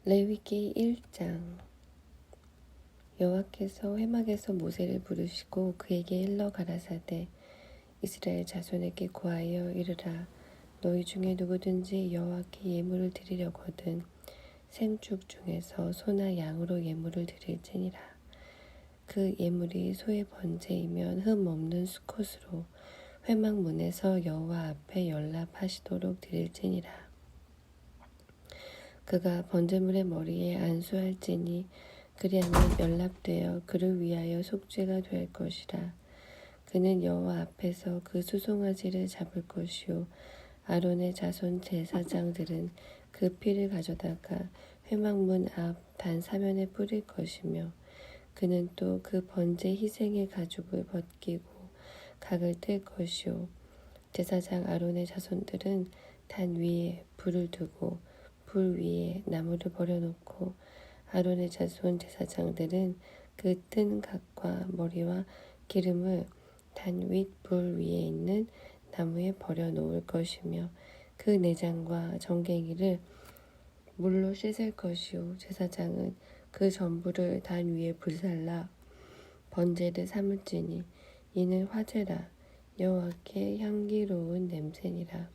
레위기 1장. 여호와께서 회막에서 모세를 부르시고 그에게 일러 가라사대 이스라엘 자손에게 고하여 이르라. 너희 중에 누구든지 여호와께 예물을 드리려거든 생축 중에서 소나 양으로 예물을 드릴지니라. 그 예물이 소의 번제이면 흠 없는 수컷으로 회막 문에서 여호와 앞에 연락하시도록 드릴지니라. 그가 번제물의 머리에 안수할지니 그리하면 연락되어 그를 위하여 속죄가 될 것이라. 그는 여호와 앞에서 그 수송아지를 잡을 것이요 아론의 자손 제사장들은 그 피를 가져다가 회막문 앞 단 사면에 뿌릴 것이며 그는 또 그 번제 희생의 가죽을 벗기고 각을 뗄 것이요 제사장 아론의 자손들은 단 위에 불을 두고 불 위에 나무를 버려놓고 아론의 자손 제사장들은 그 뜬 각과 머리와 기름을 단 윗 불 위에 있는 나무에 버려놓을 것이며 그 내장과 정갱이를 물로 씻을 것이요 제사장은 그 전부를 단 위에 불살라 번제를 삼을지니 이는 화제라 여호와께 향기로운 냄새니라.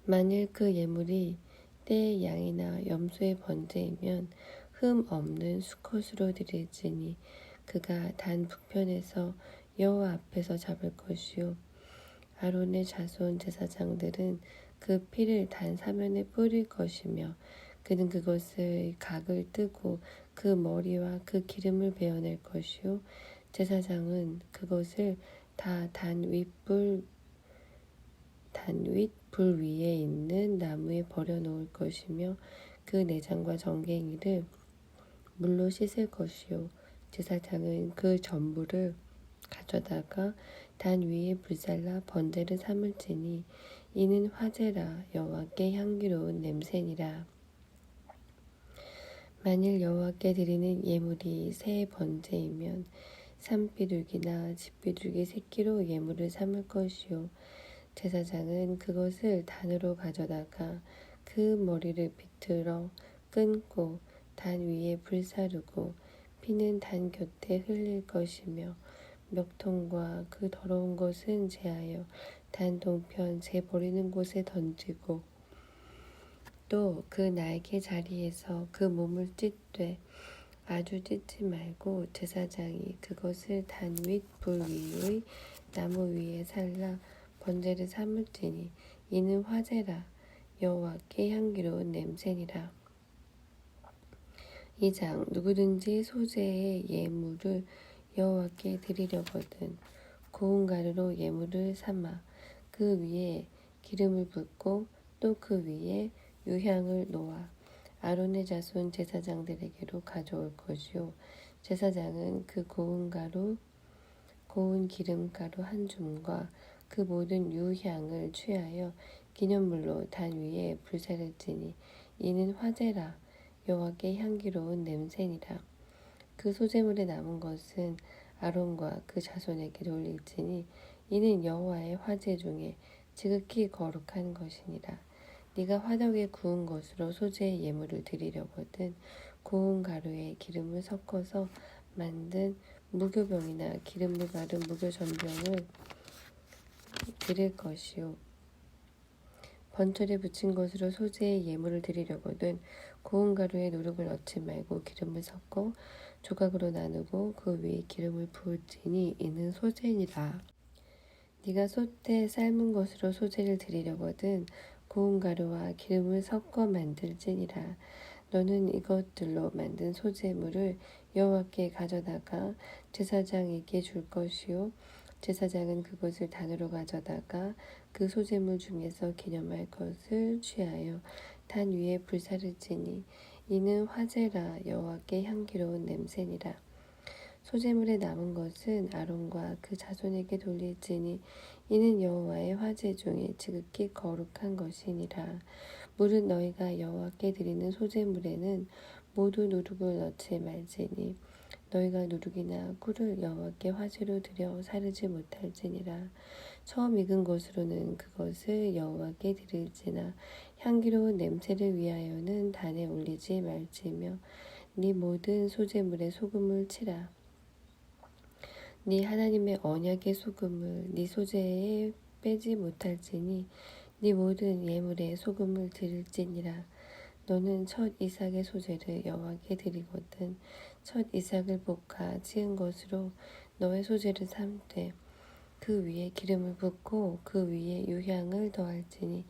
만일 그 예물이 떼의 양이나 염소의 번제이면 흠 없는 수컷으로 드릴지니 그가 단 북편에서 여호와 앞에서 잡을 것이요 아론의 자손 제사장들은 그 피를 단 사면에 뿌릴 것이며 그는 그것을 각을 뜨고 그 머리와 그 기름을 베어낼 것이요 제사장은 그것을 다 단 윗불 위에 있는 나무에 버려놓을 것이며 그 내장과 정갱이를 물로 씻을 것이요 제사장은 그 전부를 가져다가 단 위에 불살라 번제를 삼을지니 이는 화제라 여호와께 향기로운 냄새니라. 만일 여호와께 드리는 예물이 새 번제이면 산비둘기나 집비둘기 새끼로 예물을 삼을 것이요 제사장은 그것을 단으로 가져다가 그 머리를 비틀어 끊고 단 위에 불사르고 피는 단 곁에 흘릴 것이며 멱통과 그 더러운 것은 제하여 단 동편 재 버리는 곳에 던지고 또 그 날개 자리에서 그 몸을 찢되 아주 찢지 말고 제사장이 그것을 단 윗 불 위의 나무 위에 살라 번제를 삼을지니 이는 화제라 여호와께 향기로운 냄새니라. 2장. 누구든지 소제의 예물을 여호와께 드리려거든 고운 가루로 예물을 삼아 그 위에 기름을 붓고 또 그 위에 유향을 놓아 아론의 자손 제사장들에게로 가져올 것이요 제사장은 그 고운 기름가루 한 줌과 그 모든 유향을 취하여 기념물로 단 위에 불사를지니 이는 화제라 여호와께 향기로운 냄새니라. 그 소제물에 남은 것은 아론과 그 자손에게 돌릴지니 이는 여호와의 화제 중에 지극히 거룩한 것이니라. 네가 화덕에 구운 것으로 소제의 예물을 드리려거든 고운 가루에 기름을 섞어서 만든 무교병이나 기름을 바른 무교전병을 드릴 것이요 번철에 붙인 것으로 소제의 예물을 드리려거든 고운 가루에 누룩을 넣지 말고 기름을 섞어 조각으로 나누고 그 위에 기름을 부을지니 이는 소제니라. 네가 솥에 삶은 것으로 소제를 드리려거든 고운 가루와 기름을 섞어 만들지니라. 너는 이것들로 만든 소제물을 여호와께 가져다가 제사장에게 줄 것이요 제사장은 그것을 단으로 가져다가 그 소제물 중에서 기념할 것을 취하여 단 위에 불사를지니 이는 화제라 여호와께 향기로운 냄새니라. 소제물에 남은 것은 아론과 그 자손에게 돌릴지니 이는 여호와의 화제 중에 지극히 거룩한 것이니라. 무릇 너희가 여호와께 드리는 소제물에는 모두 누룩을 넣지 말지니 너희가 누룩이나 꿀을 여호와께 화제로 드려 사르지 못할지니라. 처음 익은 것으로는 그것을 여호와께 드릴지나 향기로운 냄새를 위하여는 단에 올리지 말지며 네 모든 소재물에 소금을 치라. 네 하나님의 언약의 소금을 네 소재에 빼지 못할지니 네 모든 예물에 소금을 드릴지니라. 너는 첫 이삭의 소재를 여호와께 드리거든 첫 이삭을 볶아 지은 것으로 너의 소재를 삼되 그 위에 기름을 붓고 그 위에 유향을 더할지니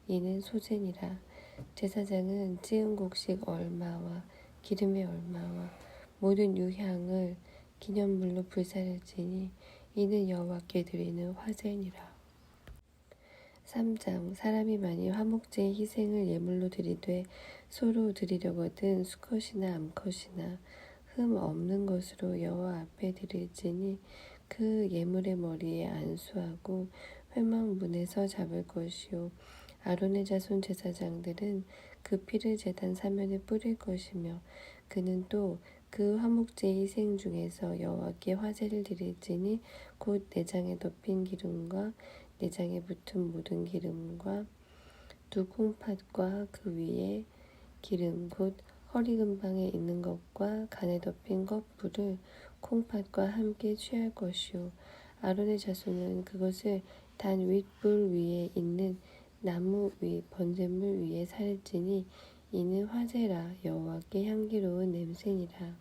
이는 소재니라. 제사장은 찌은 곡식 얼마와 기름의 얼마와 모든 유향을 기념물로 불사를지니 이는 여호와께 드리는 화제니라. 3장 사람이 많이 화목제의 희생을 예물로 드리되 소로 드리려거든 수컷이나 암컷이나 흠 없는 것으로 여호와 앞에 드릴지니 그 예물의 머리에 안수하고 회막문에서 잡을 것이요 아론의 자손 제사장들은 그 피를 제단 사면에 뿌릴 것이며 그는 또 그 화목제의 희생 중에서 여호와께 화제를 드릴지니 곧 내장에 덮인 기름과 내장에 붙은 모든 기름과 두 콩팥과 그 위에 기름 곧 허리 근방에 있는 것과 간에 덮인 것불을 콩팥과 함께 취할 것이요 아론의 자손은 그것을 단 윗불 위에 있는 나무 위 번제물 위에 살지니 이는 화제라 여호와께 향기로운 냄새니라.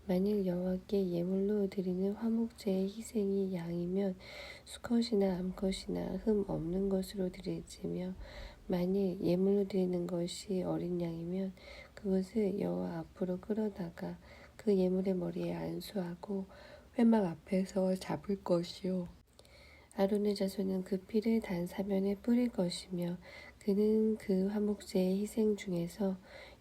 만일 여호와께 예물로 드리는 화목제의 희생이 양이면 수컷이나 암컷이나 흠 없는 것으로 드릴지며 만일 예물로 드리는 것이 어린 양이면 그것을 여호와 앞으로 끌어다가 그 예물의 머리에 안수하고 회막 앞에서 잡을 것이요 아론의 자손은 그 피를 단 사면에 뿌릴 것이며 그는 그 화목제의 희생 중에서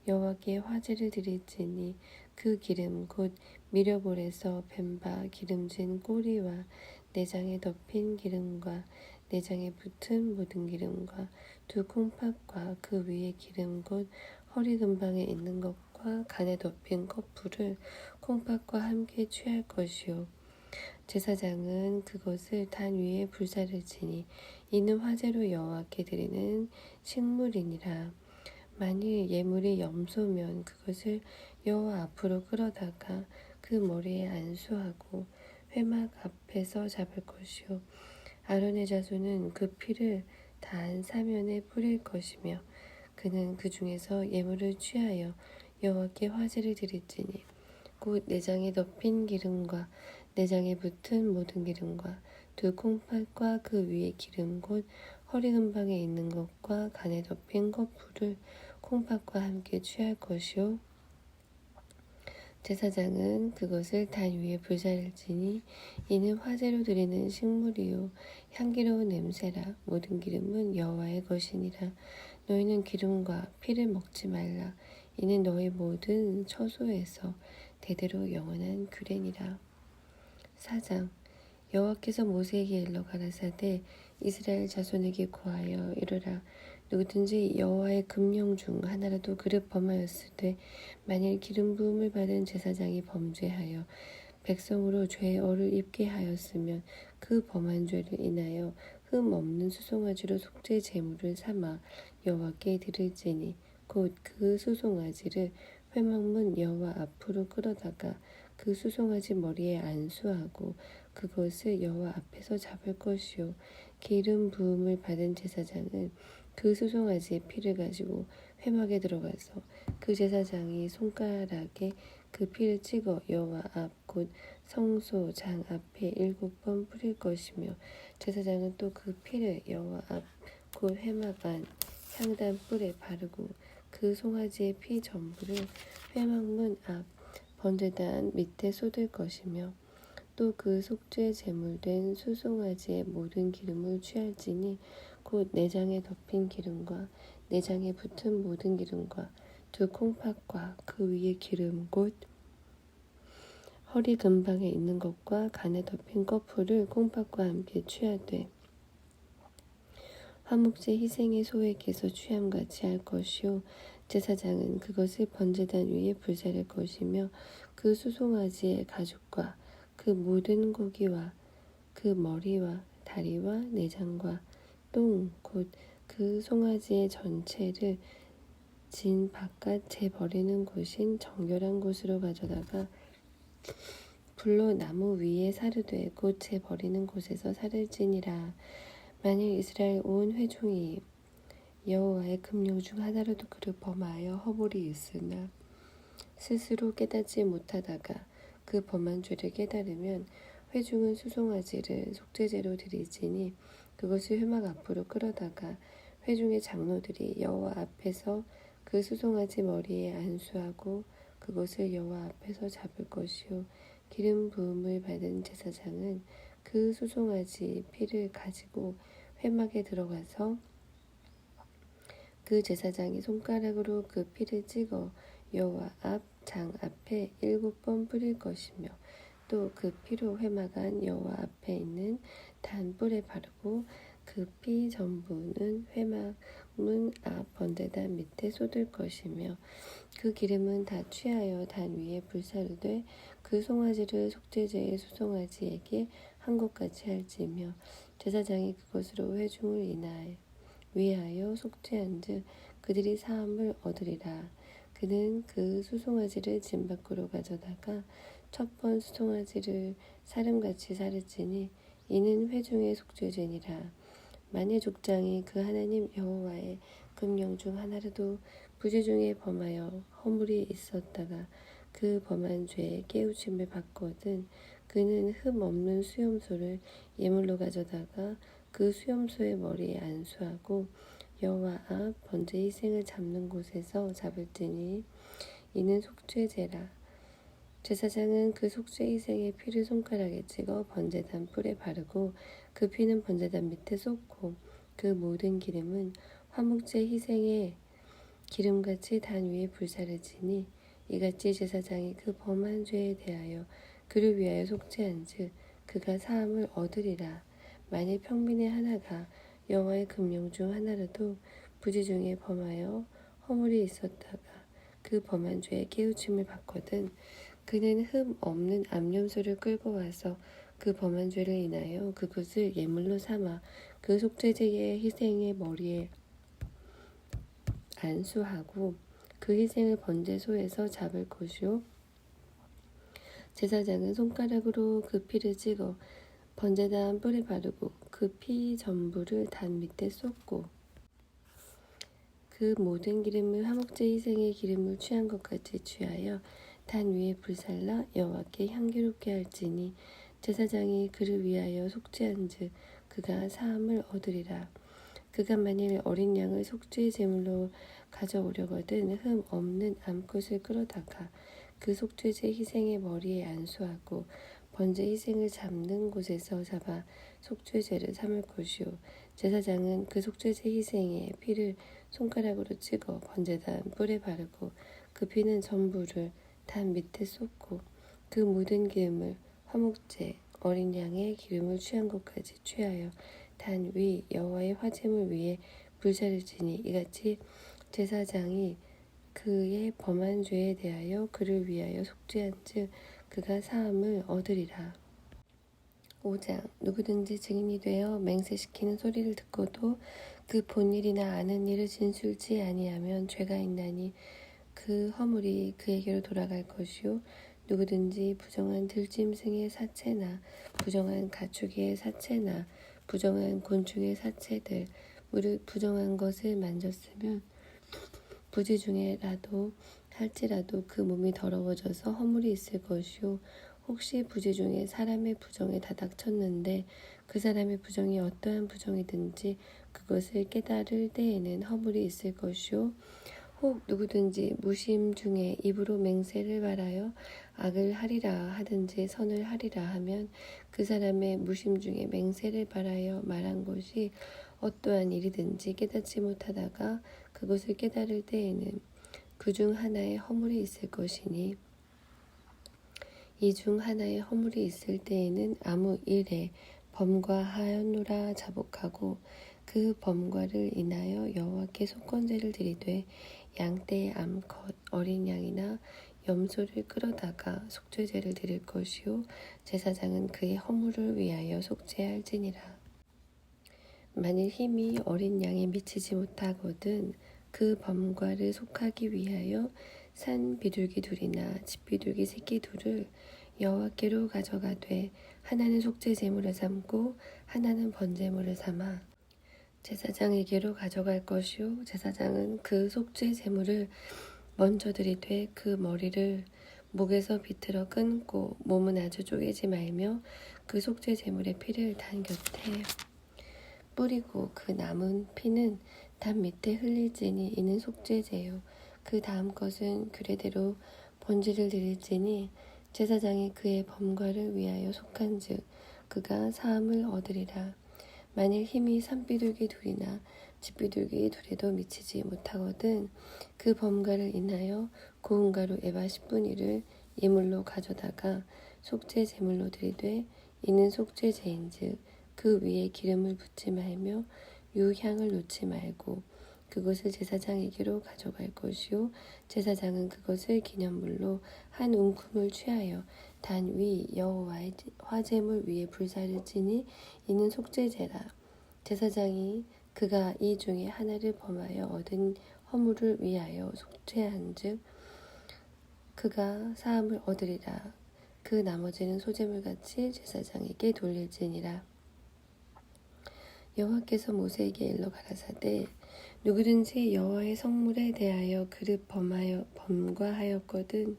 여호와께 화제를 드릴지니 그 기름 곧 미려볼에서 뱀바 기름진 꼬리와 내장에 덮인 기름과 내장에 붙은 모든 기름과 두 콩팥과 그 위에 기름 곧 허리 근방에 있는 것과 간에 덮인 껍풀을 콩팥과 함께 취할 것이요 제사장은 그것을 단 위에 불사를 지니 이는 화제로 여호와께 드리는 식물이니라. 만일 예물이 염소면 그것을 여호와 앞으로 끌어다가 그 머리에 안수하고 회막 앞에서 잡을 것이요 아론의 자손은 그 피를 단 사면에 뿌릴 것이며 그는 그 중에서 예물을 취하여 여호와께 화제를 드릴지니 곧 내장에 덮인 기름과 내장에 붙은 모든 기름과 두 콩팥과 그 위에 기름 곧 허리 근방에 있는 것과 간에 덮인 것불을 콩팥과 함께 취할 것이요 제사장은 그것을 단 위에 불사를지니 이는 화제로 드리는 식물이요 향기로운 냄새라. 모든 기름은 여호와의 것이니라. 너희는 기름과 피를 먹지 말라. 이는 너희 모든 처소에서 대대로 영원한 규례니라. 4장 여호와께서 모세에게 일러 가라사대 이스라엘 자손에게 고하여 이르라. 누구든지 여호와의 금령 중 하나라도 그릇 범하였으되 만일 기름 부음을 받은 제사장이 범죄하여 백성으로 죄의 얼을 입게 하였으면 그 범한 죄를 인하여 흠 없는 수송아지로 속죄 제물을 삼아 여호와께 드릴지니 곧 그 수송아지를 회막문 여호와 앞으로 끌어다가 그 수송아지 머리에 안수하고 그것을 여호와 앞에서 잡을 것이요 기름 부음을 받은 제사장은 그 수송아지의 피를 가지고 회막에 들어가서 그 제사장이 손가락에 그 피를 찍어 여호와 앞 곧 성소 장 앞에 7번 뿌릴 것이며 제사장은 또 그 피를 여호와 앞 곧 회막 안 향단 뿔에 바르고 그 송아지의 피 전부를 회막문 앞 번제단 밑에 쏟을 것이며 또 그 속죄 제물된 수송아지의 모든 기름을 취할지니 곧 내장에 덮인 기름과 내장에 붙은 모든 기름과 두 콩팥과 그 위에 기름 곧 허리 근방에 있는 것과 간에 덮인 껍풀을 콩팥과 함께 취하되 화목제 희생의 소에게서 취함같이 할 것이요 제사장은 그것을 번제단 위에 불사를 것이며 그 수송아지의 가죽과 그 모든 고기와 그 머리와 다리와 내장과 똥 곧 그 송아지의 전체를 진 바깥 재 버리는 곳인 정결한 곳으로 가져다가 불로 나무 위에 사르되 곧 재 버리는 곳에서 살을 찌니라. 만일 이스라엘 온 회중이 여호와의 금령 중 하나라도 그를 범하여 허물이 있으나 스스로 깨닫지 못하다가 그 범한 죄를 깨달으면 회중은 수송아지를 속죄제로 드리지니 그것을 회막 앞으로 끌어다가 회중의 장로들이 여호와 앞에서 그 수송아지 머리에 안수하고 그것을 여호와 앞에서 잡을 것이요 기름 부음을 받은 제사장은 그 수송아지 피를 가지고 회막에 들어가서 그 제사장이 손가락으로 그 피를 찍어 여호와 앞 장 앞에 7번 뿌릴 것이며 또 그 피로 회막 안 여호와 앞에 있는 단뿔에 바르고 그 피 전부는 회막 문 앞 번제단 밑에 쏟을 것이며 그 기름은 다 취하여 단 위에 불사르되 그 송아지를 속죄제의 수송아지에게 한 것같이 할지며 제사장이 그것으로 회중을 위하여 속죄한즉 그들이 사함을 얻으리라. 그는 그 수송아지를 진 밖으로 가져다가 첫 번 수송아지를 사름같이 사르지니 이는 회중의 속죄죄니라. 만일 족장이 그 하나님 여호와의 금령 중 하나라도 부지 중에 범하여 허물이 있었다가 그 범한 죄에 깨우침을 받거든 그는 흠 없는 수염소를 예물로 가져다가 그 수염소의 머리에 안수하고 여호와 앞 번제 희생을 잡는 곳에서 잡을지니 이는 속죄제라. 제사장은 그 속죄 희생의 피를 손가락에 찍어 번제단 뿔에 바르고 그 피는 번제단 밑에 쏟고 그 모든 기름은 화목제 희생의 기름같이 단 위에 불사르지니 이같이 제사장이 그 범한 죄에 대하여 그를 위하여 속죄한즉 그가 사함을 얻으리라. 만일 평민의 하나가 여호와의 금령 중 하나라도 부지 중에 범하여 허물이 있었다가 그 범한 죄에 깨우침을 받거든 그는 흠 없는 암염소를 끌고 와서 그 범한 죄를 인하여 그것을 예물로 삼아 그 속죄제의 희생의 머리에 안수하고 그 희생을 번제소에서 잡을 것이요 제사장은 손가락으로 그 피를 찍어 번제단 뿔에 바르고 그 피 전부를 단 밑에 쏟고 그 모든 기름을 화목제 희생의 기름을 취한 것 같이 취하여 단 위에 불살라 여호와께 향기롭게 할지니 제사장이 그를 위하여 속죄한즉 그가 사함을 얻으리라. 그가 만일 어린 양을 속죄 제물로 가져오려거든 흠 없는 암컷을 끌어다가 그 속죄제 희생의 머리에 안수하고 번제 희생을 잡는 곳에서 잡아 속죄제를 삼을 것이요 제사장은 그 속죄제 희생의 피를 손가락으로 찍어 번제단 뿔에 바르고 그 피는 전부를 단 밑에 쏟고 그 모든 기름을 화목제 어린 양의 기름을 취한 것까지 취하여 단 위 여호와의 화제물 위에 불사르지니 이같이 제사장이 그의 범한 죄에 대하여 그를 위하여 속죄한즉 그가 사함을 얻으리라. 5장 누구든지 증인이 되어 맹세시키는 소리를 듣고도 그 본 일이나 아는 일을 진술치 아니하면 죄가 있나니 그 허물이 그에게로 돌아갈 것이요 누구든지 부정한 들짐승의 사체나 부정한 가축의 사체나 부정한 곤충의 사체들 무릇 부정한 것을 만졌으면 부지 중에라도 할지라도 그 몸이 더러워져서 허물이 있을 것이요 혹시 부지 중에 사람의 부정에 다닥쳤는데 그 사람의 부정이 어떠한 부정이든지 그것을 깨달을 때에는 허물이 있을 것이요 혹 누구든지 무심 중에 입으로 맹세를 말하여 악을 하리라 하든지 선을 하리라 하면 그 사람의 무심 중에 맹세를 말하여 말한 것이 어떠한 일이든지 깨닫지 못하다가 그것을 깨달을 때에는 그 중 하나의 허물이 있을 것이니 이 중 하나의 허물이 있을 때에는 아무 일에 범과 하였노라 자복하고 그 범과를 인하여 여호와께 속건제를 드리되 양떼의 암컷 어린 양이나 염소를 끌어다가 속죄제를 드릴 것이요 제사장은 그의 허물을 위하여 속죄할지니라. 만일 힘이 어린 양에 미치지 못하거든 그 범과를 속하기 위하여 산 비둘기 둘이나 집 비둘기 새끼 둘을 여호와께로 가져가되 하나는 속죄 제물을 삼고 하나는 번제물을 삼아 제사장에게로 가져갈 것이요 제사장은 그 속죄 제물을 먼저 들이되 그 머리를 목에서 비틀어 끊고 몸은 아주 쪼개지 말며 그 속죄 제물의 피를 단 곁에 뿌리고 그 남은 피는 담 밑에 흘릴지니 이는 속죄제요. 그 다음 것은 규례대로 번제를 드릴지니 제사장이 그의 범과를 위하여 속한즉 그가 사함을 얻으리라. 만일 힘이 산비둘기 둘이나 집비둘기 둘에도 미치지 못하거든 그 범과를 인하여 고운 가루 에바 10분의를 예물로 가져다가 속죄 제물로 드리되 이는 속죄제인즉 그 위에 기름을 붓지 말며 유향을 놓지 말고 그것을 제사장에게로 가져갈 것이요 제사장은 그것을 기념물로 한 움큼을 취하여 단 위 여호와의 화제물 위에 불사를 지니 이는 속죄제라. 제사장이 그가 이 중에 하나를 범하여 얻은 허물을 위하여 속죄한즉 그가 사함을 얻으리라. 그 나머지는 소제물같이 제사장에게 돌릴지니라. 여호와께서 모세에게 일러 가라사대 누구든지 여호와의 성물에 대하여 그릇 범과하였거든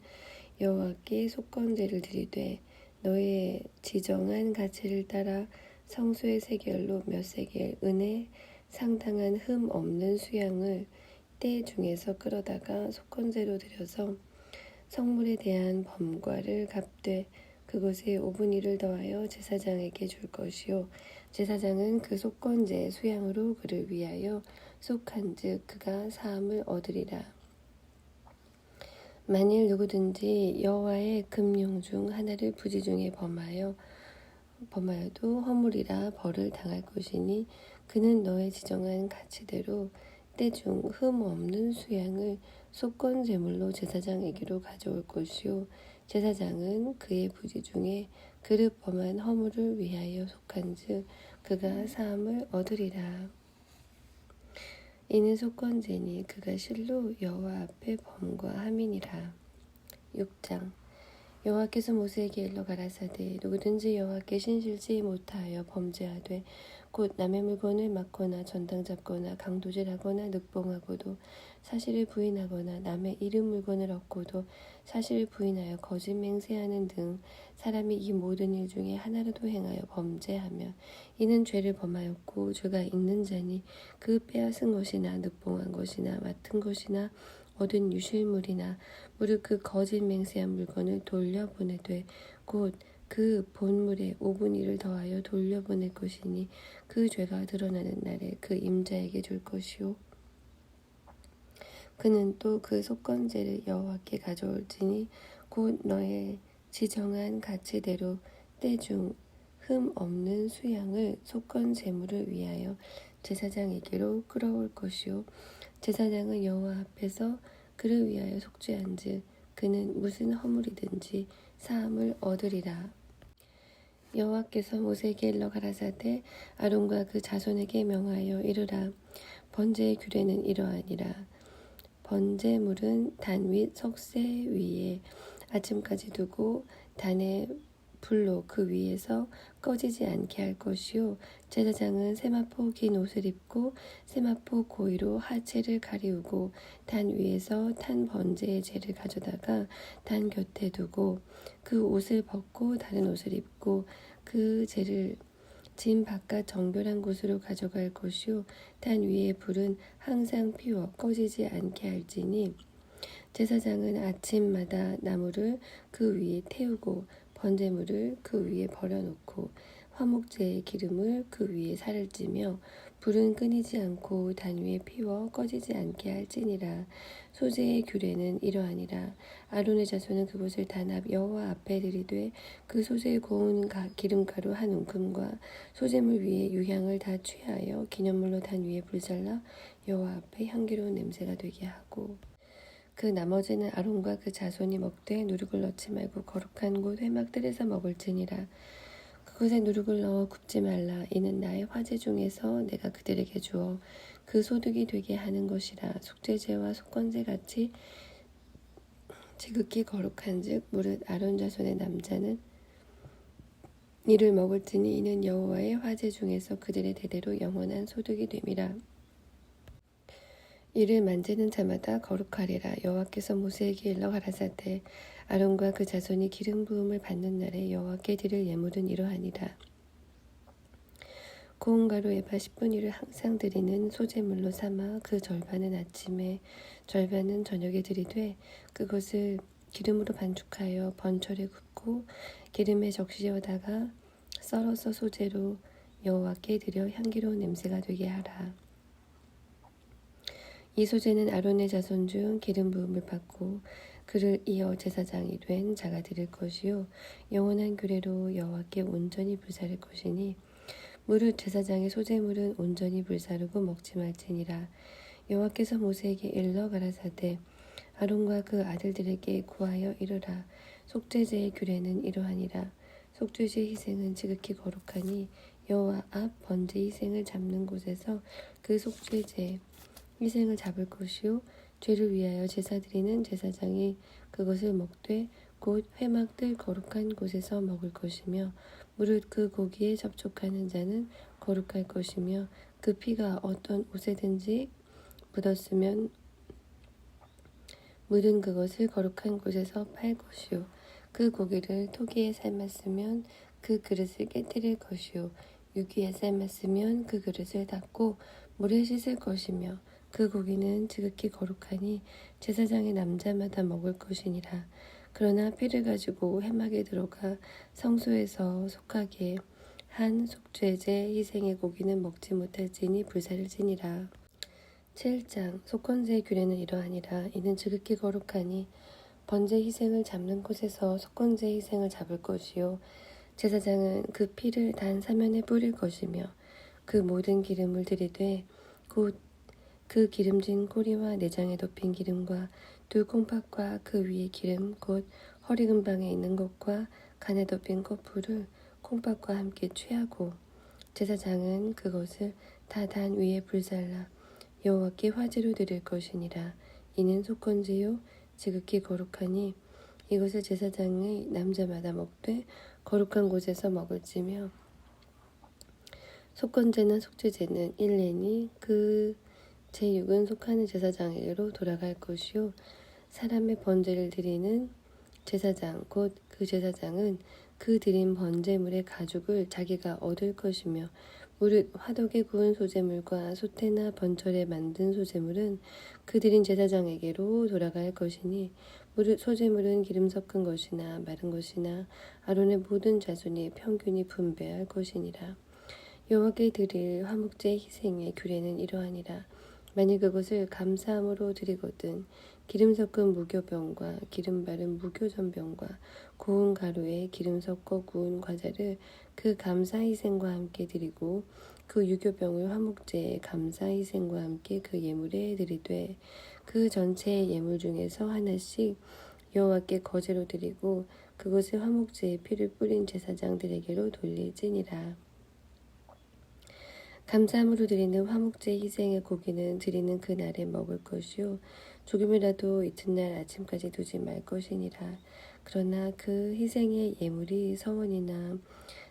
여호와께 속건제를 드리되 너의 지정한 가치를 따라 성소의 세겔로 몇 세겔 은에 상당한 흠 없는 수양을 때 중에서 끌어다가 속건제로 드려서 성물에 대한 범과를 갚되 그것에 5분의 1을 더하여 제사장에게 줄 것이요 제사장은 그 속건제 수양으로 그를 위하여 속한즉 그가 사함을 얻으리라. 만일 누구든지 여호와의 금용 중 하나를 부지 중에 범하여도 허물이라 벌을 당할 것이니 그는 너의 지정한 가치대로 때중 흠 없는 수양을 속건 제물로 제사장에게로 가져올 것이요 제사장은 그의 부지 중에 그릇 범한 허물을 위하여 속한즉 그가 사함을 얻으리라. 이는 속건제니 그가 실로 여호와 앞에 범과함이니라. 6장 여호와께서 모세에게 일러 가라사대 누구든지 여호와께 신실지 못하여 범죄하되 곧 남의 물건을 막거나 전당 잡거나 강도질하거나 늑봉하고도 사실을 부인하거나 남의 잃은 물건을 얻고도 사실을 부인하여 거짓 맹세하는 등 사람이 이 모든 일 중에 하나라도 행하여 범죄하면 이는 죄를 범하였고 죄가 있는 자니 그 빼앗은 것이나 늑봉한 것이나 맡은 것이나 얻은 유실물이나 무릇 그 거짓 맹세한 물건을 돌려보내되 곧 그 본물의 5분의 1을 더하여 돌려보낼 것이니 그 죄가 드러나는 날에 그 임자에게 줄 것이요 그는 또 그 속건제를 여호와께 가져올지니 곧 너의 지정한 가치대로 때중 흠 없는 수양을 속건 제물을 위하여 제사장에게로 끌어올 것이요 제사장은 여호와 앞에서 그를 위하여 속죄한즉 그는 무슨 허물이든지 사함을 얻으리라. 여호와께서 모세에게 일러 가라사대 아론과 그 자손에게 명하여 이르라. 번제의 규례는 이러하니라. 번제물은 단 윗 석쇠 위에 아침까지 두고 단의 불로 그 위에서 꺼지지 않게 할 것이요 제사장은 세마포 긴 옷을 입고 세마포 고이로 하체를 가리우고 단 위에서 탄 번제의 재를 가져다가 단 곁에 두고 그 옷을 벗고 다른 옷을 입고 그 재를 진 바깥 정결한 곳으로 가져갈 것이요 단 위에 불은 항상 피워 꺼지지 않게 할지니 제사장은 아침마다 나무를 그 위에 태우고 번제물을 그 위에 버려놓고 화목제의 기름을 그 위에 살을 찌며 불은 끊이지 않고 단 위에 피워 꺼지지 않게 할지니라. 소제의 규례는 이러하니라. 아론의 자손은 그것을 단합 여호와 앞에 들이되 그 소제의 고운 기름가루 한 움큼과 소제물 위에 유향을 다 취하여 기념물로 단 위에 불살라 여호와 앞에 향기로운 냄새가 되게 하고 그 나머지는 아론과 그 자손이 먹되 누룩을 넣지 말고 거룩한 곳 회막들에서 먹을지니라. 그것에 누룩을 넣어 굽지 말라. 이는 나의 화제 중에서 내가 그들에게 주어 그 소득이 되게 하는 것이라. 속죄제와 속건제 같이 지극히 거룩한즉 무릇 아론 자손의 남자는 이를 먹을지니 이는 여호와의 화제 중에서 그들의 대대로 영원한 소득이 됨이라. 이를 만지는 자마다 거룩하리라. 여호와께서 모세에게 일러 가라사대 아론과 그 자손이 기름 부음을 받는 날에 여호와께 드릴 예물은 이러하니라. 고운 가루 에바 10분위를 항상 드리는 소제물로 삼아 그 절반은 아침에 절반은 저녁에 드리되 그것을 기름으로 반죽하여 번철에 굽고 기름에 적시어다가 썰어서 소제로 여호와께 드려 향기로운 냄새가 되게 하라. 이 소제는 아론의 자손 중 기름 부음을 받고 그를 이어 제사장이 된 자가 드릴 것이요 영원한 규례로 여호와께 온전히 불사를 것이니 무릇 제사장의 소제물은 온전히 불사르고 먹지 말지니라. 여호와께서 모세에게 일러 가라사대 아론과 그 아들들에게 구하여 이르라. 속죄제의 규례는 이러하니라. 속죄제 희생은 지극히 거룩하니 여호와 앞 번제 희생을 잡는 곳에서 그 속죄제 희생을 잡을 것이요 죄를 위하여 제사 드리는 제사장이 그것을 먹되 곧 회막들 거룩한 곳에서 먹을 것이며 무릇 그 고기에 접촉하는 자는 거룩할 것이며 그 피가 어떤 옷에든지 묻었으면 묻은 그것을 거룩한 곳에서 팔 것이요 그 고기를 토기에 삶았으면 그 그릇을 깨뜨릴 것이요 유기에 삶았으면 그 그릇을 닦고 물에 씻을 것이며 그 고기는 지극히 거룩하니 제사장의 남자마다 먹을 것이니라. 그러나 피를 가지고 회막에 들어가 성소에서 속하게 한 속죄제 희생의 고기는 먹지 못할지니 불사를지니라. 7장 속건제의 규례는 이러하니라. 이는 지극히 거룩하니 번제 희생을 잡는 곳에서 속건제 희생을 잡을 것이요 제사장은 그 피를 단 사면에 뿌릴 것이며 그 모든 기름을 들이되 곧 그 기름진 꼬리와 내장에 덮인 기름과 두 콩팥과 그 위에 기름 곧 허리 근방에 있는 것과 간에 덮인 코풀을 콩팥과 함께 취하고 제사장은 그것을 다 단 위에 불살라 여호와께 화제로 드릴 것이니라. 이는 속건제요 지극히 거룩하니 이것을 제사장의 남자마다 먹되 거룩한 곳에서 먹을지며 속건제나 속죄제는 1년이 그 제6은 속하는 제사장에게로 돌아갈 것이요 사람의 번제를 드리는 제사장 곧 그 제사장은 그 드린 번제물의 가죽을 자기가 얻을 것이며 무릇 화덕에 구운 소제물과 소태나 번철에 만든 소제물은 그 드린 제사장에게로 돌아갈 것이니 무릇 소제물은 기름 섞은 것이나 마른 것이나 아론의 모든 자손이 평균이 분배할 것이니라. 여호와께 드릴 화목제 희생의 규례는 이러하니라. 만일 그것을 감사함으로 드리거든 기름 섞은 무교병과 기름 바른 무교전병과 고운 가루에 기름 섞어 구운 과자를 그 감사 희생과 함께 드리고 그 유교병을 화목제의 감사 희생과 함께 그 예물에 드리되 그 전체의 예물 중에서 하나씩 여호와께 거제로 드리고 그것을 화목제의 피를 뿌린 제사장들에게로 돌릴지니라. 감사함으로 드리는 화목제 희생의 고기는 드리는 그 날에 먹을 것이요 조금이라도 이튿날 아침까지 두지 말 것이니라. 그러나 그 희생의 예물이 서원이나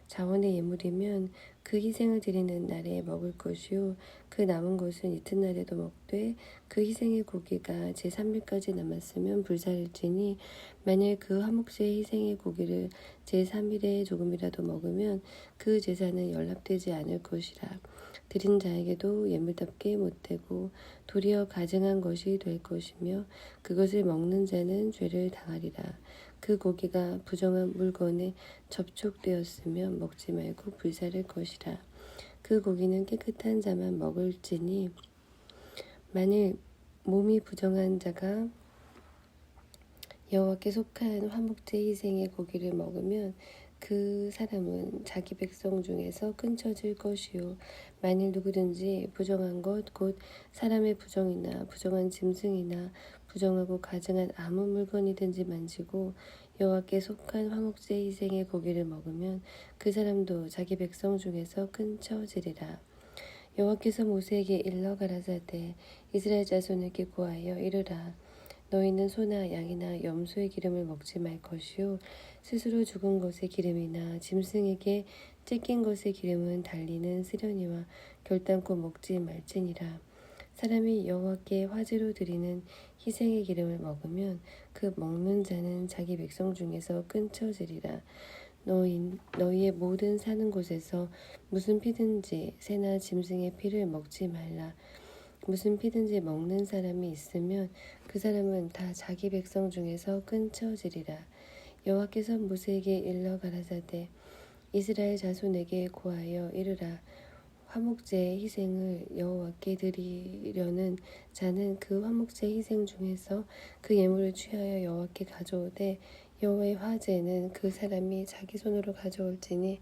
자원의 예물이면 그 희생을 드리는 날에 먹을 것이요 그 남은 것은 이튿날에도 먹되 그 희생의 고기가 제3일까지 남았으면 불살일지니 만일 그 화목제의 희생의 고기를 제3일에 조금이라도 먹으면 그 제사는 연락되지 않을 것이라. 드린 자에게도 예물답게 못되고 도리어 가증한 것이 될 것이며 그것을 먹는 자는 죄를 당하리라. 그 고기가 부정한 물건에 접촉되었으면 먹지 말고 불사를 것이라. 그 고기는 깨끗한 자만 먹을지니 만일 몸이 부정한 자가 여호와께 속한 화목제 희생의 고기를 먹으면 그 사람은 자기 백성 중에서 끊쳐질 것이요 만일 누구든지 부정한 것 곧 사람의 부정이나 부정한 짐승이나 부정하고 가증한 아무 물건이든지 만지고 여호와께 속한 화목제 희생의 고기를 먹으면 그 사람도 자기 백성 중에서 끊쳐지리라. 여호와께서 모세에게 일러 가라사대 이스라엘 자손에게 고하여 이르라. 너희는 소나 양이나 염소의 기름을 먹지 말 것이요 스스로 죽은 것의 기름이나 짐승에게 찢긴 것의 기름은 달리는 쓰려니와 결단코 먹지 말지니라. 사람이 여호와께 화제로 드리는 희생의 기름을 먹으면 그 먹는 자는 자기 백성 중에서 끊쳐지리라. 너희의 모든 사는 곳에서 무슨 피든지 새나 짐승의 피를 먹지 말라. 무슨 피든지 먹는 사람이 있으면 그 사람은 다 자기 백성 중에서 끊쳐지리라. 여호와께서 모세에게 일러 가라사대 이스라엘 자손에게 고하여 이르라. 화목제의 희생을 여호와께 드리려는 자는 그 화목제 희생 중에서 그 예물을 취하여 여호와께 가져오되 여호와의 화제는 그 사람이 자기 손으로 가져올지니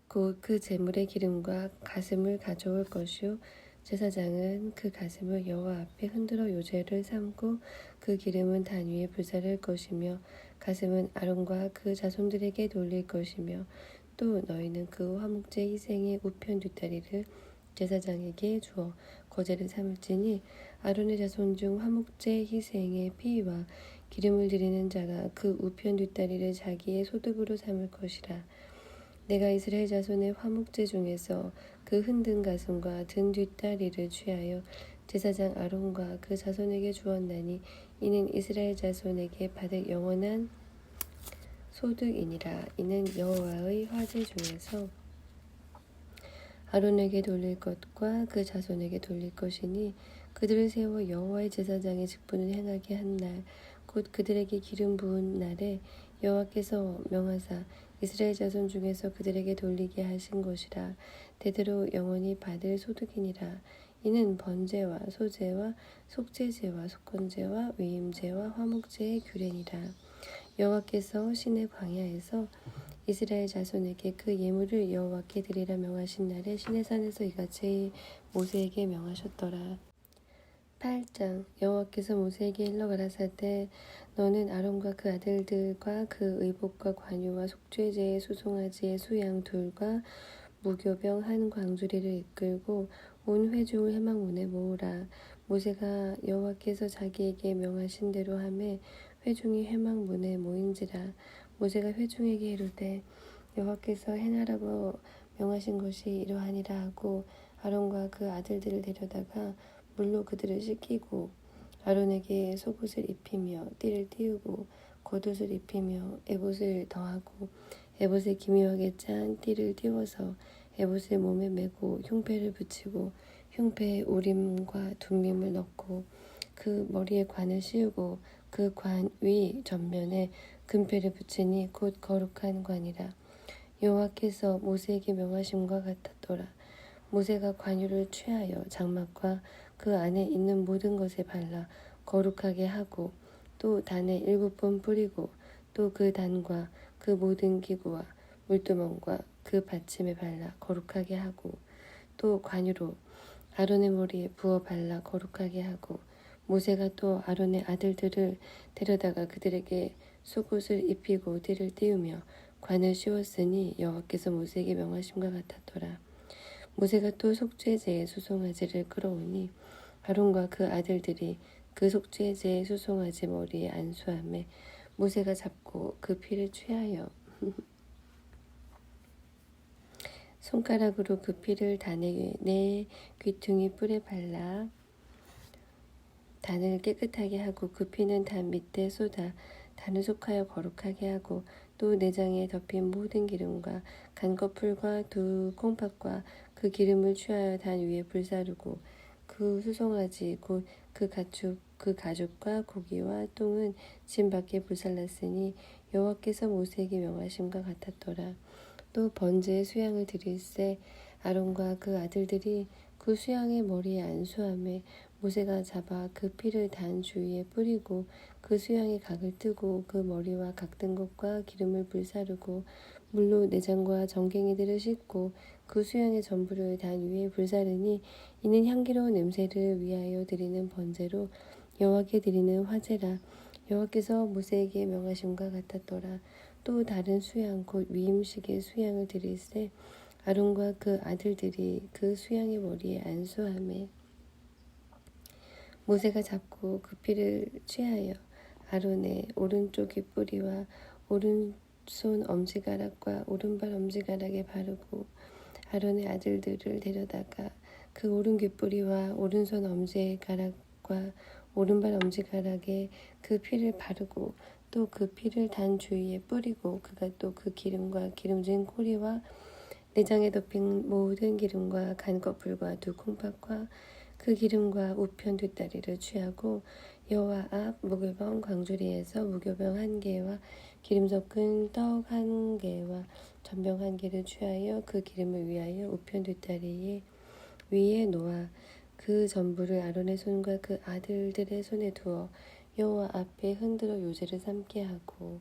곧 그 제물의 기름과 가슴을 가져올 것이요 제사장은 그 가슴을 여호와 앞에 흔들어 요제를 삼고 그 기름은 단 위에 불사를 것이며 가슴은 아론과 그 자손들에게 돌릴 것이며 또 너희는 그 화목제 희생의 우편 뒷다리를 제사장에게 주어 거제를 삼을지니 아론의 자손 중 화목제 희생의 피와 기름을 드리는 자가 그 우편 뒷다리를 자기의 소득으로 삼을 것이라. 내가 이스라엘 자손의 화목제 중에서 그 흔든 가슴과 든 뒷다리를 취하여 제사장 아론과 그 자손에게 주었나니 이는 이스라엘 자손에게 받을 영원한 소득이니라. 이는 여호와의 화제 중에서 아론에게 돌릴 것과 그 자손에게 돌릴 것이니 그들을 세워 여호와의 제사장의 직분을 행하게 한 날 곧 그들에게 기름 부은 날에 여호와께서 명하사 이스라엘 자손 중에서 그들에게 돌리게 하신 것이라. 대대로 영원히 받을 소득이니라. 이는 번제와 소제와 속죄제와 속건제와 위임제와 화목제의 규례니라. 여호와께서 시내 광야에서 이스라엘 자손에게 그 예물을 여호와께 드리라 명하신 날에 시내산에서 이같이 모세에게 명하셨더라. 8장 여호와께서 모세에게 일러 가라사대 너는 아론과 그 아들들과 그 의복과 관유와 속죄제의 수송아지의 수양 둘과 무교병 한 광주리를 이끌고 온 회중을 회막문에 모으라. 모세가 여호와께서 자기에게 명하신 대로 하매 회중이 회막문에 모인지라. 모세가 회중에게 이르되 여호와께서 행하라고 명하신 것이 이러하니라 하고 아론과 그 아들들을 데려다가 물로 그들을 씻기고 아론에게 속옷을 입히며 띠를 띄우고 겉옷을 입히며 에봇을 더하고 에봇에 기묘하게 짠 띠를 띄워서 에봇을 몸에 메고 흉패를 붙이고 흉패에 우림과 둠밈을 넣고 그 머리에 관을 씌우고 그 관 위 전면에 금패를 붙이니 곧 거룩한 관이라. 여호와께서 모세에게 명하심과 같았더라. 모세가 관유를 취하여 장막과 그 안에 있는 모든 것에 발라 거룩하게 하고 또 단에 7번 뿌리고 또 그 단과 그 모든 기구와 물두멍과 그 받침에 발라 거룩하게 하고 또 관유로 아론의 머리에 부어 발라 거룩하게 하고 모세가 또 아론의 아들들을 데려다가 그들에게 속옷을 입히고 띠를 띄우며 관을 씌웠으니 여호와께서 모세에게 명하심과 같았더라. 모세가 또 속죄제의 수송아지를 끌어오니 아론과 그 아들들이 그 속죄제의 수송아지 머리에 안수하며 모세가 잡고 그 피를 취하여 손가락으로 그 피를 단의 네 귀퉁이 뿔에 발라 단을 깨끗하게 하고 그 피는 단 밑에 쏟아 단을 속하여 거룩하게 하고 또 내장에 덮인 모든 기름과 간거풀과 두 콩팥과 그 기름을 취하여 단 위에 불사르고 그 수송아지 곧 그 가죽과 고기와 똥은 진 밖에 불살랐으니 여호와께서 모세에게 명하심과 같았더라. 또 번제의 수양을 드릴새 아론과 그 아들들이 그 수양의 머리에 안수하며 모세가 잡아 그 피를 단 주위에 뿌리고 그 수양의 각을 뜨고 그 머리와 각든 것과 기름을 불사르고 물로 내장과 정갱이들을 씻고 그 수양의 전부를 단 위에 불사르니 이는 향기로운 냄새를 위하여 드리는 번제로 여호와께 드리는 화제라. 여호와께서 모세에게 명하심과 같았더라. 또 다른 수양 곧 위임식의 수양을 드릴세 아론과 그 아들들이 그 수양의 머리에 안수하매 모세가 잡고 그 피를 취하여 아론의 오른쪽 귓뿌리와 오른손 엄지가락과 오른발 엄지가락에 바르고 아론의 아들들을 데려다가 그 오른 귓뿌리와 오른손 엄지가락과 오른발 엄지가락에 그 피를 바르고 또 그 피를 단 주위에 뿌리고 그가 또 그 기름과 기름진 코리와 내장에 덮인 모든 기름과 간 거풀과 두 콩팥과 그 기름과 우편 뒷다리를 취하고 여호와 앞 무교병 광주리에서 무교병 한 개와 기름 섞은 떡 한 개와 전병 한 개를 취하여 그 기름을 위하여 우편 뒷다리 위에 놓아 그 전부를 아론의 손과 그 아들들의 손에 두어 여호와 앞에 흔들어 요제를 삼게 하고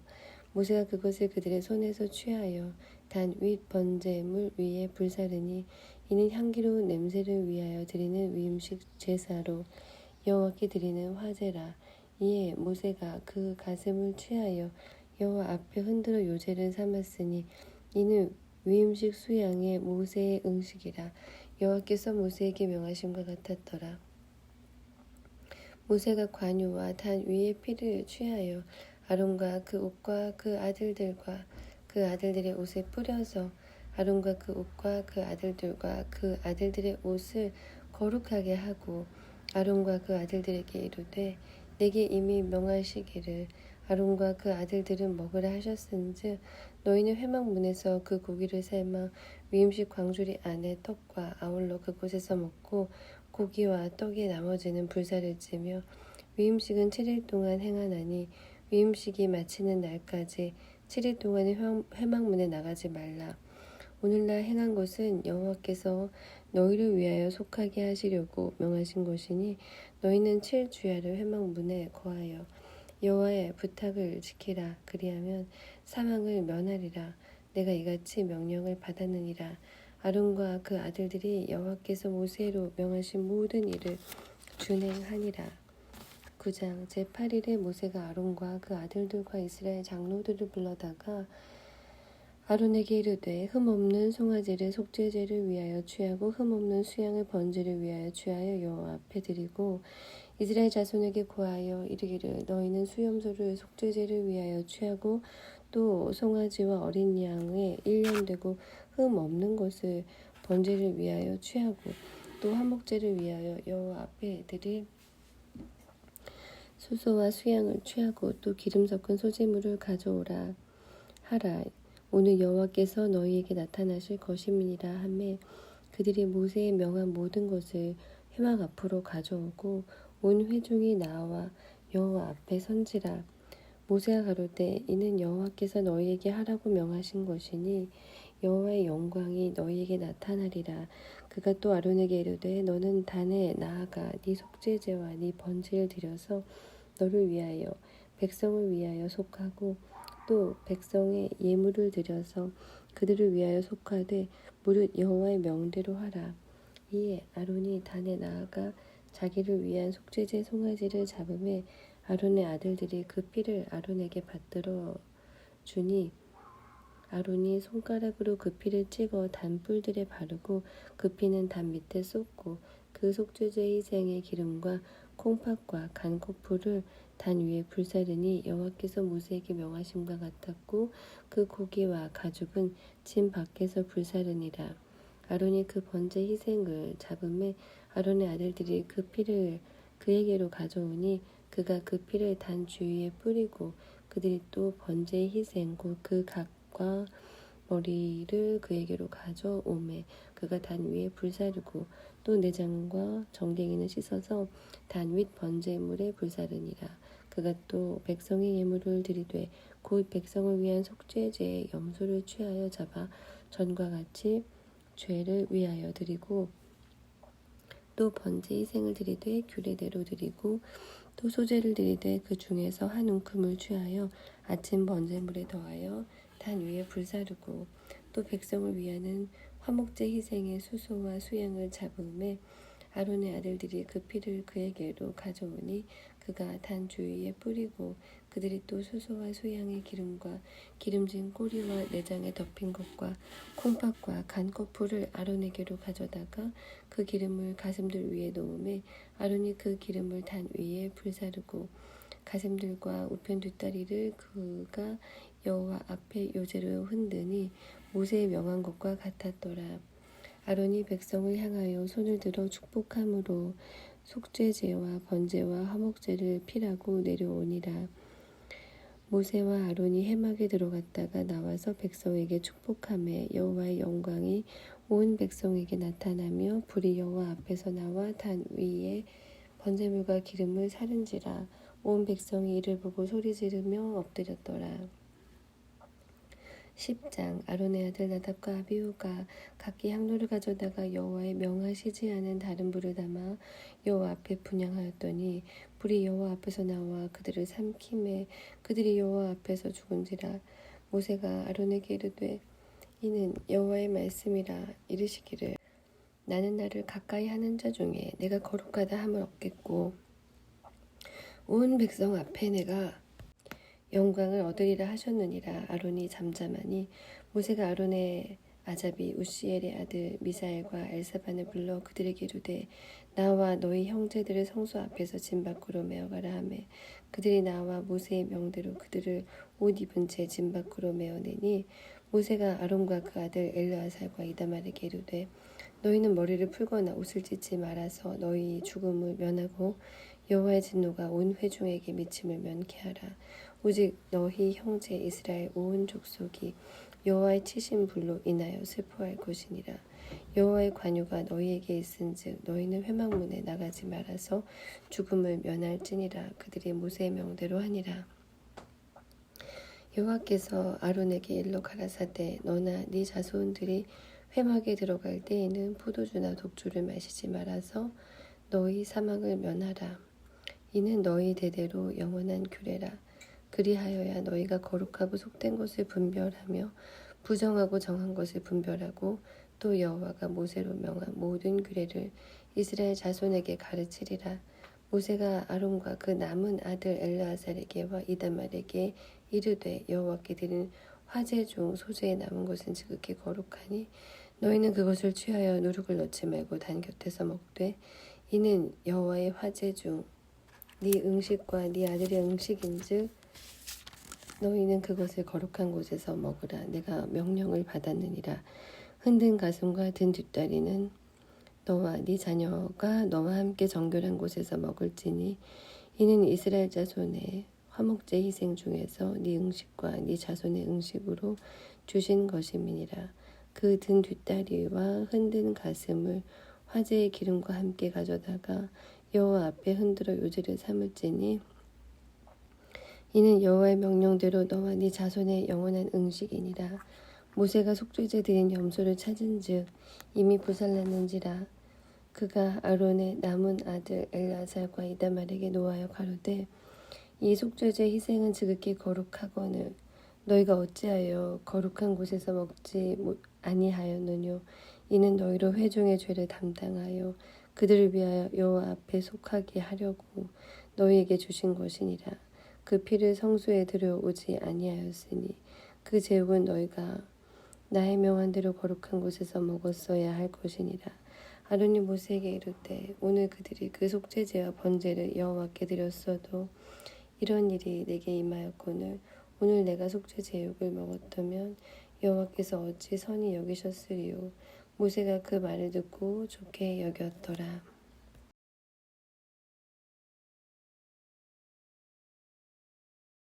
모세가 그것을 그들의 손에서 취하여 단 윗 번제물 위에 불사르니 이는 향기로운 냄새를 위하여 드리는 위임식 제사로 여호와께 드리는 화제라. 이에 모세가 그 가슴을 취하여 여호와 앞에 흔들어 요제를 삼았으니 이는 위임식 수양의 모세의 응식이라. 여호와께서 모세에게 명하심과 같았더라. 모세가 관유와 단 위에 피를 취하여 아론과 그 옷과 그 아들들과 그 아들들의 옷에 뿌려서 아론과 그 옷과 그 아들들과 그 아들들의 옷을 거룩하게 하고 아론과 그 아들들에게 이르되 내게 이미 명하시기를 아론과 그 아들들은 먹으라 하셨은즉 너희는 회막문에서 그 고기를 삶아 위임식 광주리 안에 떡과 아울러 그곳에서 먹고 고기와 떡의 나머지는 불사를 찌며 위임식은 7일 동안 행하나니 위임식이 마치는 날까지 7일 동안은 회막문에 나가지 말라. 오늘날 행한 것은 여호와께서 너희를 위하여 속하게 하시려고 명하신 것이니 너희는 7주야를 회막문에 거하여 여호와의 부탁을 지키라. 그리하면 사망을 면하리라. 내가 이같이 명령을 받았느니라. 아론과 그 아들들이 여호와께서 모세로 명하신 모든 일을 준행하니라. 9장 제8일에 모세가 아론과 그 아들들과 이스라엘 장로들을 불러다가 아론에게 이르되 흠없는 송아지를 속죄제를 위하여 취하고 흠없는 수양을 번제를 위하여 취하여 여호와 앞에 드리고 이스라엘 자손에게 고하여 이르기를 너희는 수염소를 속죄제를 위하여 취하고 또 송아지와 어린 양의 1년 되고 흠 없는 것을 번제를 위하여 취하고 또 화목제를 위하여 여호와 앞에 드릴 수소와 수양을 취하고 또 기름 섞은 소재물을 가져오라 하라. 오늘 여호와께서 너희에게 나타나실 것임이니라 하매 그들이 모세의 명한 모든 것을 회막 앞으로 가져오고 온 회중이 나와 여호와 앞에 선지라. 모세가 가로되 이는 여호와께서 너희에게 하라고 명하신 것이니 여호와의 영광이 너희에게 나타나리라. 그가 또 아론에게 이르되 너는 단에 나아가 네 속죄제와 네 번제를 드려서 너를 위하여 백성을 위하여 속하고 또 백성의 예물을 드려서 그들을 위하여 속하되 무릇 여호와의 명대로 하라. 이에 아론이 단에 나아가 자기를 위한 속죄제 송아지를 잡음에 아론의 아들들이 그 피를 아론에게 받들어 주니 아론이 손가락으로 그 피를 찍어 단 뿔들에 바르고 그 피는 단 밑에 쏟고 그 속죄제 희생의 기름과 콩팥과 간 거풀을 단 위에 불사르니 여호와께서 모세에게 명하심과 같았고 그 고기와 가죽은 진 밖에서 불사르니라. 아론이 그 번제 희생을 잡음에 아론의 아들들이 그 피를 그에게로 가져오니 그가 그 피를 단 주위에 뿌리고 그들이 또 번제 희생 곧 그 각과 머리를 그에게로 가져오매 그가 단 위에 불사르고 또 내장과 정갱이는 씻어서 단 윗 번제물에 불사르니라. 그가 또 백성의 예물을 드리되 곧 백성을 위한 속죄제의 염소를 취하여 잡아 전과 같이 죄를 위하여 드리고 또 번제 희생을 드리되 규례대로 드리고 또 소제를 드리되 그 중에서 한 움큼을 취하여 아침 번제물에 더하여 단 위에 불사르고 또 백성을 위하는 화목제 희생의 수소와 수양을 잡음에 아론의 아들들이 그 피를 그에게로 가져오니 그가 단 주위에 뿌리고 그들이 또 수소와 수양의 기름과 기름진 꼬리와 내장에 덮인 것과 콩팥과 간 거풀을 아론에게로 가져다가 그 기름을 가슴들 위에 놓음에 아론이 그 기름을 단 위에 불사르고 가슴들과 우편 뒷다리를 그가 여호와 앞에 요제로 흔드니 모세의 명한 것과 같았더라. 아론이 백성을 향하여 손을 들어 축복함으로 속죄제와 번제와 화목제를 피라고 내려오니라. 모세와 아론이 회막에 들어갔다가 나와서 백성에게 축복하매 여호와의 영광이 온 백성에게 나타나며 불이 여호와 앞에서 나와 단 위에 번제물과 기름을 사른지라. 온 백성이 이를 보고 소리 지르며 엎드렸더라. 10장. 아론의 아들 나답과 아비후가 각기 향로를 가져다가 여호와의 명하시지 않은 다른 불을 담아 여호와 앞에 분향하였더니 불이 여호와 앞에서 나와 그들을 삼키매 그들이 여호와 앞에서 죽은지라. 모세가 아론에게 이르되 이는 여호와의 말씀이라. 이르시기를 나는 나를 가까이 하는 자 중에 내가 거룩하다 함을 얻겠고 온 백성 앞에 내가 영광을 얻으리라 하셨느니라. 아론이 잠잠하니 모세가 아론의 아잡이 우시엘의 아들 미사엘과 엘사반을 불러 그들에게 이르되 나와 너희 형제들을 성소 앞에서 진 밖으로 메어가라 하매 그들이 나와 모세의 명대로 그들을 옷 입은 채 진 밖으로 메어내니 모세가 아론과 그 아들 엘르아살과 이다말에게 이르되 너희는 머리를 풀거나 옷을 찢지 말아서 너희 죽음을 면하고 여호와의 진노가 온 회중에게 미침을 면케 하라. 오직 너희 형제 이스라엘 온 족속이 여호와의 치신 불로 인하여 슬퍼할 것이니라. 여호와의 관유가 너희에게 있은즉 너희는 회막문에 나가지 말아서 죽음을 면할지니라. 그들이 모세의 명대로 하니라. 여호와께서 아론에게 일러 가라사대 너나 네 자손들이 회막에 들어갈 때에는 포도주나 독주를 마시지 말아서 너희 사망을 면하라. 이는 너희 대대로 영원한 규례라. 그리하여야 너희가 거룩하고 속된 것을 분별하며 부정하고 정한 것을 분별하고 또 여호와가 모세로 명한 모든 규례를 이스라엘 자손에게 가르치리라. 모세가 아론과 그 남은 아들 엘르아살에게와 이다말에게 이르되 여호와께 드린 화제 중 소재에 남은 것은 지극히 거룩하니 너희는 그것을 취하여 누룩을 넣지 말고 단 곁에서 먹되 이는 여호와의 화제 중 네 음식과 네 아들의 음식인즉 너희는 그것을 거룩한 곳에서 먹으라. 내가 명령을 받았느니라. 흔든 가슴과 든 뒷다리는 너와 네 자녀가 너와 함께 정결한 곳에서 먹을지니 이는 이스라엘 자손의 화목제 희생 중에서 네 음식과 네 자손의 음식으로 주신 것임이니라. 그 든 뒷다리와 흔든 가슴을 화제의 기름과 함께 가져다가 여호와 앞에 흔들어 요제를 삼을지니 이는 여호와의 명령대로 너와 네 자손의 영원한 음식이니라. 모세가 속죄제 드린 염소를 찾은즉 이미 부살났는지라. 그가 아론의 남은 아들 엘르아살과 이다말에게 노하여 가로되 이 속죄제 희생은 지극히 거룩하거늘 너희가 어찌하여 거룩한 곳에서 먹지 아니하였느뇨. 이는 너희로 회중의 죄를 담당하여 그들을 위하여 여호와 앞에 속하게 하려고 너희에게 주신 것이니라. 그 피를 성소에 들여오지 아니하였으니 그 제육은 너희가 나의 명한 대로 거룩한 곳에서 먹었어야 할 것이니라. 아론이 모세에게 이르되 오늘 그들이 그 속죄제와 번제를 여호와께 드렸어도 이런 일이 내게 임하였거늘 오늘 내가 속죄 제육을 먹었다면 여호와께서 어찌 선히 여기셨으리요. 모세가 그 말을 듣고 좋게 여겼더라.